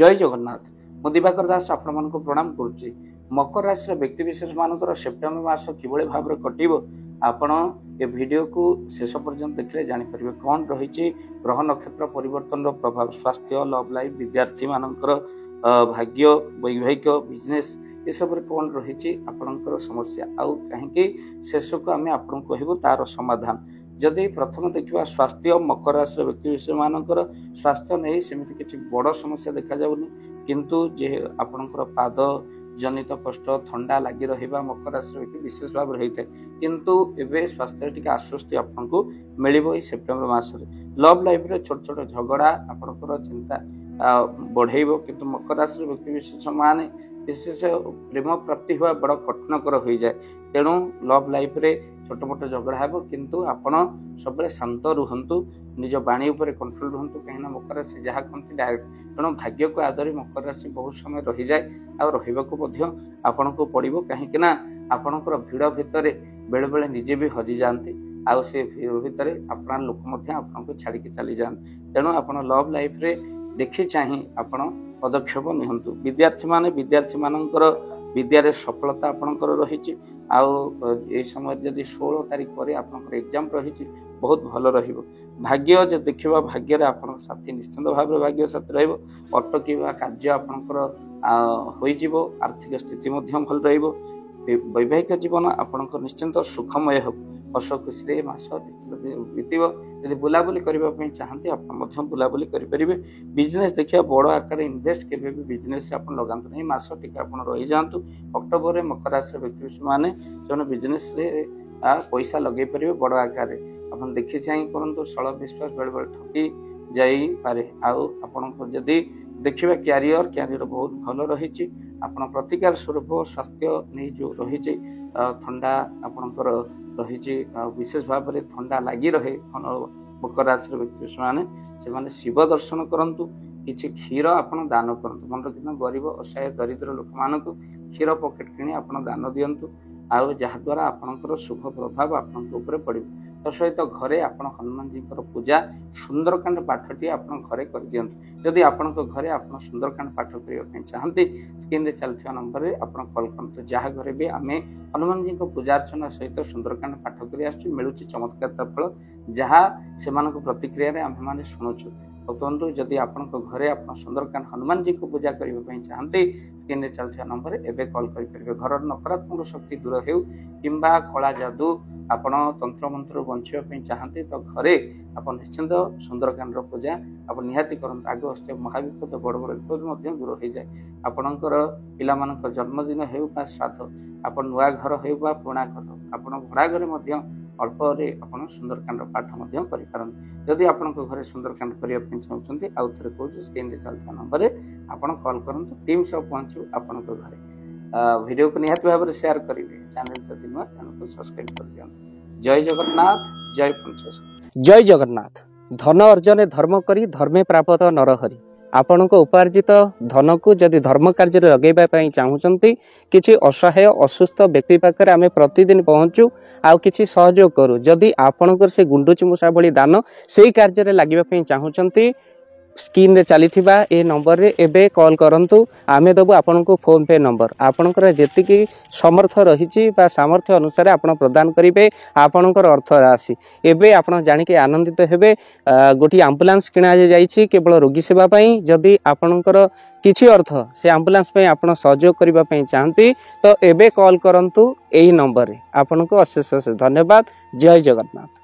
जय जगन्नाथ। मु दिवाकर दास आपण मानक प्रणाम करुच्ची। मकर राशि व्यक्ति विशेष मानकर सेप्टेम्बर मास किभଳି भाव कटिबो आपण ए वीडियो को शेष पर्यंत देखले जानि परिबे कोन रहिछि ग्रह नक्षत्र परिवर्तन रो प्रभाव स्वास्थ्य लव लाइफ विद्यार्थी मानकर भाग्य वैवाहिक बिजनेस ये सब कौन रही आपणकर समस्या आउ कहीं शेष को आम आपन कहबू तार समाधान। जदि प्रथम देखा स्वास्थ्य मकर राशि व्यक्ति विशेष मानकर स्वास्थ्य नहीं सेमती किसी बड़ समस्या देखा जाऊनी किंतु जे आपणकर पाद जनित कष्ट थंडा लगी रहा मकर राशि व्यक्ति विशेष भाव रही है किंतु एवं स्वास्थ्य टी आश्वस्ति आपको मिल सेप्टेम्बर मासरे। लव लाइफ रे छोट छोट झगड़ा आपणकर चिंता बढ़ेब किंतु मकर राशि व्यक्ति विशेष माने विशेष प्रेम प्राप्ति हुआ बड़ कठिनकर हो जाए तेणु लव लाइफ रे छोट मोट झगड़ा हे किंतु आपण सब शांत रुहतु निज बाणी उपर कंट्रोल रुहतु कहीं मकर राशि जहाँ कहते डायरेक्ट तेणु भाग्य को आदरी मकर राशि बहुत समय रही जाए और रहा आपन को पड़ो कहीं आपणकर भिड़ भितर बेले बेले निजे भी हजि जाती आउ से भिड़ भितर अपना लोक आपको छाड़ी चली जाते तेणु आप लव लाइफ रे देखी चाहे आपण पदक्षेप निहंतु। विद्यार्थी मानकर विद्यारे सफलता आपणकर रही आउ समय जदि 16 तारीख पर आपणकर एग्जाम रही बहुत भल रहिबो। भाग्य जो देखिबा भाग्य रे आपण साथी निश्चित भाव भाग्य साथी रहइबो अटकीबा कार्य आपणकर होई जिवो आर्थिक स्थिति मध्य भल रहिबो। वैवाहिक जीवन आपणकर निश्चित सुखमय हो हस खुशी मास निश्चित बीतब। यदि बुलाबुली करने चाहते आप बुलाबुली करेंगे। बिजनेस देखिए बड़ आकार इन्वेस्ट के बिजनेस आप लगातु नहीं मास टी आप रही जातु। अक्टोबर में मकर राशि व्यक्ति मैंने जो बिजनेस पैसा लगे पारे बड़ आकार आप देखी चाह करूँ षल विश्वास बेले बेले ठकी जापे आपण जदि देखा क्यारियर बहुत भल रही आपन प्रतिकार स्वरूप स्वास्थ्य नहीं जो रही थंडा आपणकर रही विशेष भाव में थंडा लगी रहे मकर राशि व्यक्ति मैंने शिव दर्शन करूँ किसी क्षीर आपन दान करूँ मन रखना गरीब असहाय दरिद्र लोक मानक क्षीर पकेट किणी आप दान दिंतु आउ जहाद्वारा आपणकर शुभ प्रभाव आपड़ पड़ो। तो सहित घरे आप हनुमान जी पूजा सुंदरकांड पाठटी आप घरे कर दियंतु। जदि आपण घरे आप सुंदरकांड पाठ करने चाहते स्क्रीन रे चलथिया नंबर रे आप कॉल करते जहाँ घरे भी आम हनुमान जी पूजा अर्चना सहित सुंदरकांड पाठ कर मिलूँ चमत्कार फल जहाँ से प्रतिक्रिया आम मैंने शुणुचु। तो जदि आपण घरे आप सुंदरकांड हनुमान जी को पूजा करने चाहते स्क्रीन रे चलथिया नंबर रे कॉल करेंगे। घर नकारात्मक शक्ति दूर हो किंबा कला जादू आपण तंत्र मंत्र बंचाई चाहते तो घरे आप निश्चिंत सुंदरकांड पूजा आप निहाती करते आगे अष्ट महाविपद बड़ बड़ विपद दूर हो जाए। आपणकर पिला जन्मदिन हो श्राद्ध आप नुआ घर हो पुराणा घर आप भड़ा घरे अल्प आप सुंदरकांड पाठ करें। जदि आपण घरे सुंदरकांड करने चाहते आउ थे कहूँ स्क्रीन चलता नंबर आप कॉल करूँ टीम सब पहुँचू आपण घरे। वीडियो को निहाती भाव में शेयर करेंगे चैनल जदि नुआ चैनल को सब्सक्राइब कर दिखाँ। जय जगन्नाथ जय पंचेश्वर जय जगन्नाथ। धन अर्जन धर्म करी धर्मे प्राप्त नरहरि आपण उपार्जित धन को जदि धर्म कार्य लगे चाहूँगी किसी असहाय असुस्थ व्यक्ति पाखे आम प्रतिदिन पहुँचू आउ किसी सहयोग करूँ। जदि आपणकर से गुंडुची मूषा भली दान से कार्य लगे चाहूँगी स्क्रीन रे चली ए नंबर रे एबे कॉल करंतु आमे दबु आपन को फोन पे नंबर आपनकर जेतिकी समर्थ रही सामर्थ्य अनुसार आपण प्रदान करिवे आपनकर अर्थ राशि एबे आपण जानि के आनंदित हेबे। गोटी एम्बुलेंस किना जाइछि केवल रोगी सेवा पई जदि आपनकर किछि अर्थ से एम्बुलेंस पई आपण सहयोग करिबा पई चाहंती तो एबे कॉल करंतु एही नंबर रे। आपन को अशेष धन्यवाद। जय जगन्नाथ।